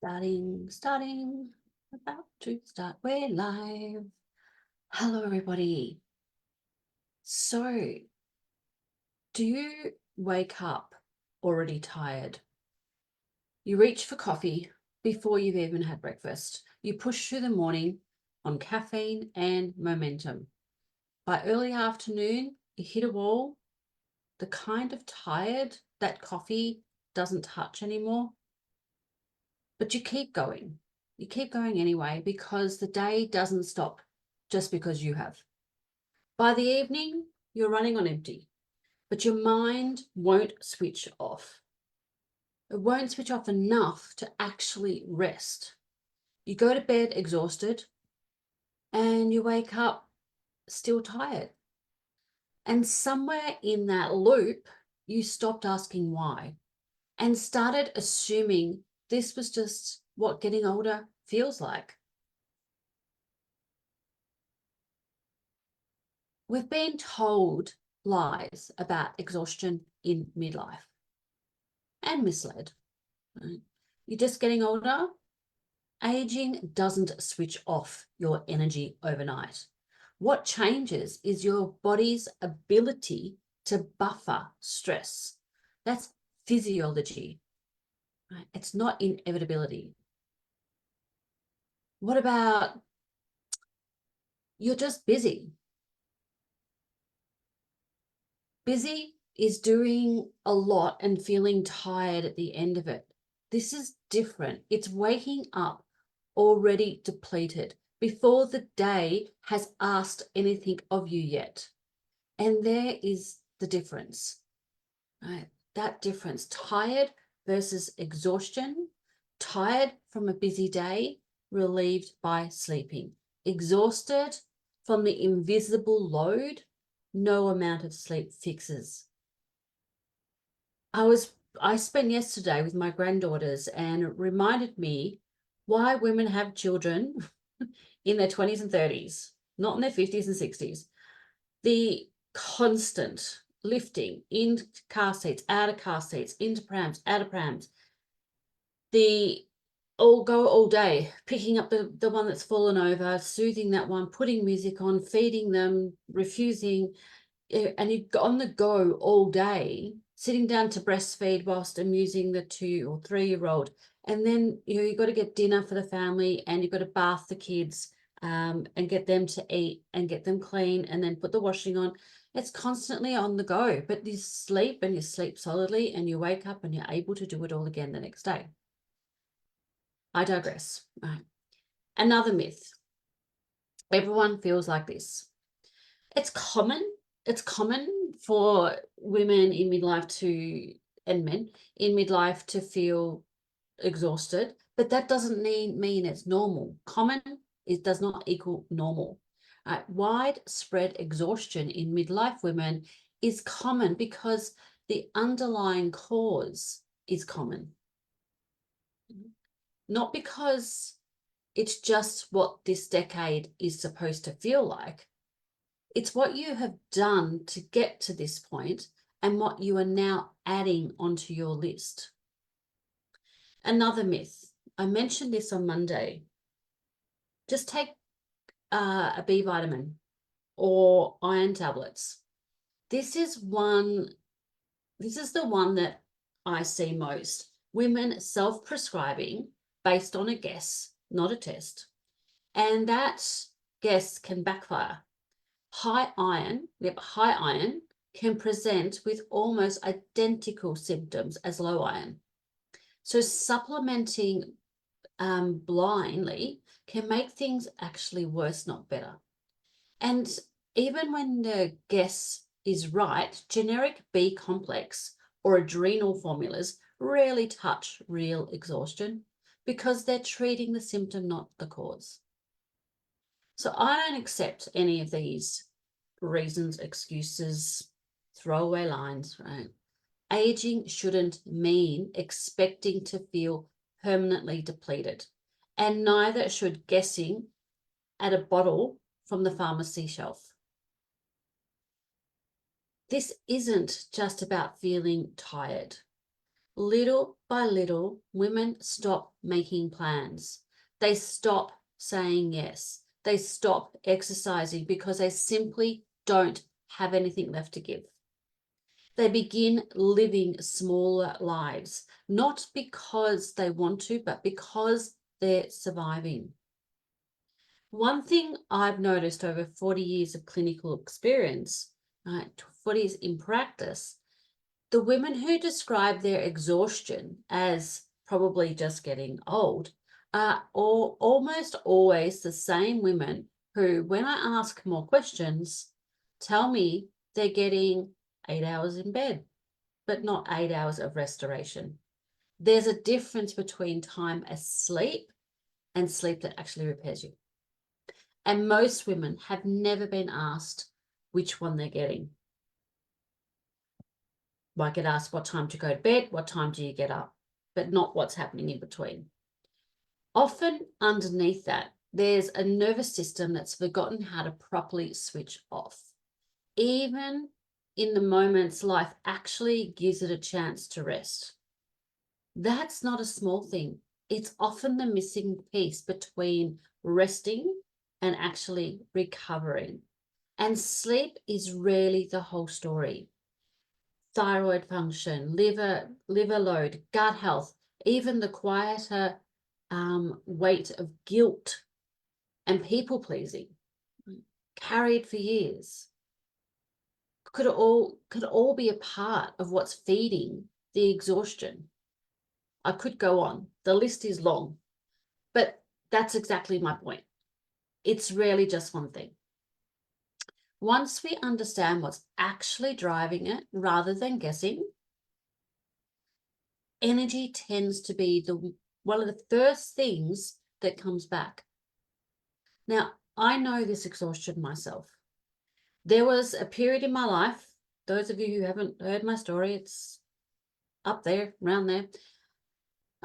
Starting, about to start. We're live. Hello, everybody. So, do you wake up already tired? You reach for coffee before you've even had breakfast. You push through the morning on caffeine and momentum. By early afternoon, you hit a wall, the kind of tired that coffee doesn't touch anymore. But you keep going. You keep going anyway because the day doesn't stop just because you have. By the evening, you're running on empty, but your mind won't switch off. It won't switch off enough to actually rest. You go to bed exhausted and you wake up still tired. And somewhere in that loop, you stopped asking why and started assuming this was just what getting older feels like. We've been told lies about exhaustion in midlife and misled. Right? You're just getting older. Aging doesn't switch off your energy overnight. What changes is your body's ability to buffer stress. That's physiology. Right? It's not inevitability. What about you're just busy? Busy is doing a lot and feeling tired at the end of it. This is different. It's waking up already depleted before the day has asked anything of you yet. And there is the difference, right? That difference, tired versus exhaustion, tired from a busy day, relieved by sleeping, exhausted from the invisible load no amount of sleep fixes. I spent yesterday with my granddaughters and it reminded me why women have children in their 20s and 30s, not in their 50s and 60s. The constant lifting into car seats, out of car seats, into prams, out of prams. The all go all day, picking up the one that's fallen over, soothing that one, putting music on, feeding them, refusing, and you're on the go all day, sitting down to breastfeed whilst amusing the 2 or 3-year-old. And then, you've got to get dinner for the family and you've got to bath the kids and get them to eat and get them clean and then put the washing on. It's constantly on the go, but you sleep and you sleep solidly and you wake up and you're able to do it all again the next day. I digress. Right. Another myth. Everyone feels like this. It's common. It's common for women in midlife and men in midlife to feel exhausted, but that doesn't mean it's normal. Common does not equal normal. Widespread exhaustion in midlife women is common because the underlying cause is common. Not because it's just what this decade is supposed to feel like. It's what you have done to get to this point and what you are now adding onto your list. Another myth. I mentioned this on Monday. Just take a B vitamin or iron tablets. This is the one that I see most. Women self-prescribing based on a guess, not a test. And that guess can backfire. High iron can present with almost identical symptoms as low iron. So supplementing blindly can make things actually worse, not better. And even when the guess is right, generic B complex or adrenal formulas rarely touch real exhaustion because they're treating the symptom, not the cause. So I don't accept any of these reasons, excuses, throwaway lines, right? Aging shouldn't mean expecting to feel permanently depleted, and neither should guessing at a bottle from the pharmacy shelf. This isn't just about feeling tired. little by little, women stop making plans. They stop saying yes. They stop exercising because they simply don't have anything left to give. They begin living smaller lives, not because they want to, but because they're surviving. One thing I've noticed over 40 years of clinical experience, 40 years in practice, the women who describe their exhaustion as probably just getting old are almost always the same women who, when I ask more questions, tell me they're getting 8 hours in bed, but not 8 hours of restoration. There's a difference between time asleep and sleep that actually repairs you. And most women have never been asked which one they're getting. I get asked what time to go to bed, what time do you get up, but not what's happening in between. Often underneath that, there's a nervous system that's forgotten how to properly switch off. Even in the moments life actually gives it a chance to rest. That's not a small thing. It's often the missing piece between resting and actually recovering. And sleep is rarely the whole story. Thyroid function, liver load, gut health, even the quieter weight of guilt and people pleasing carried for years could all be a part of what's feeding the exhaustion. I could go on. The list is long, but that's exactly my point. It's rarely just one thing. Once we understand what's actually driving it, rather than guessing, energy tends to be one of the first things that comes back. Now, I know this exhaustion myself. There was a period in my life, those of you who haven't heard my story, it's up there, around there,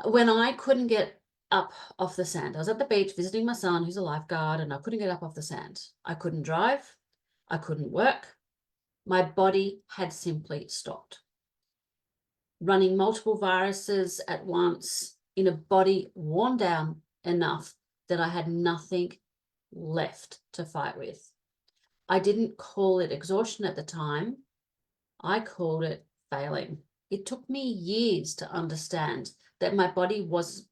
when I couldn't get up off the sand. I was at the beach visiting my son, who's a lifeguard, and I couldn't get up off the sand. I couldn't drive. I couldn't work. My body had simply stopped. Running multiple viruses at once in a body worn down enough that I had nothing left to fight with. I didn't call it exhaustion at the time. I called it failing. It took me years to understand that my body wasn't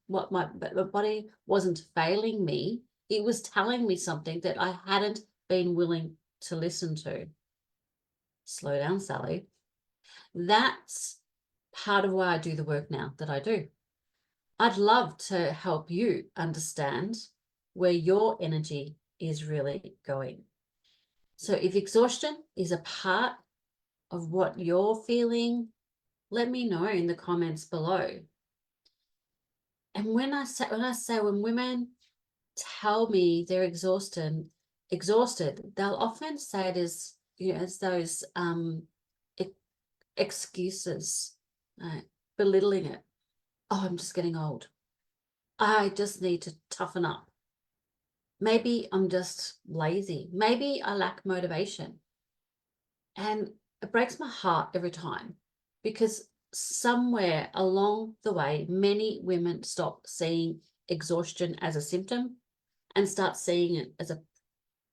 failing me. It was telling me something that I hadn't been willing to listen to. Slow down, Sally. That's part of why I do the work now that I do. I'd love to help you understand where your energy is really going. So if exhaustion is a part of what you're feeling, let me know in the comments below. And when women tell me they're exhausted, they'll often say it as, as those excuses, belittling it. Oh, I'm just getting old. I just need to toughen up. Maybe I'm just lazy. Maybe I lack motivation. And it breaks my heart every time, because somewhere along the way, many women stop seeing exhaustion as a symptom and start seeing it as a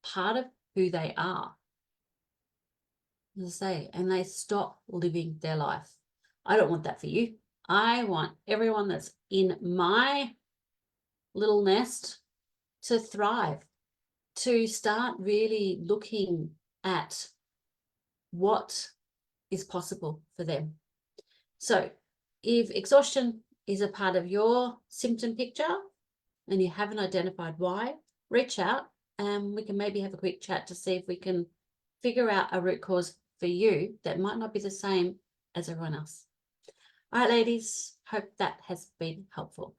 part of who they are. As I say, and they stop living their life. I don't want that for you. I want everyone that's in my little nest to thrive, to start really looking at what is possible for them. So if exhaustion is a part of your symptom picture and you haven't identified why, reach out and we can maybe have a quick chat to see if we can figure out a root cause for you that might not be the same as everyone else. All right, ladies, hope that has been helpful.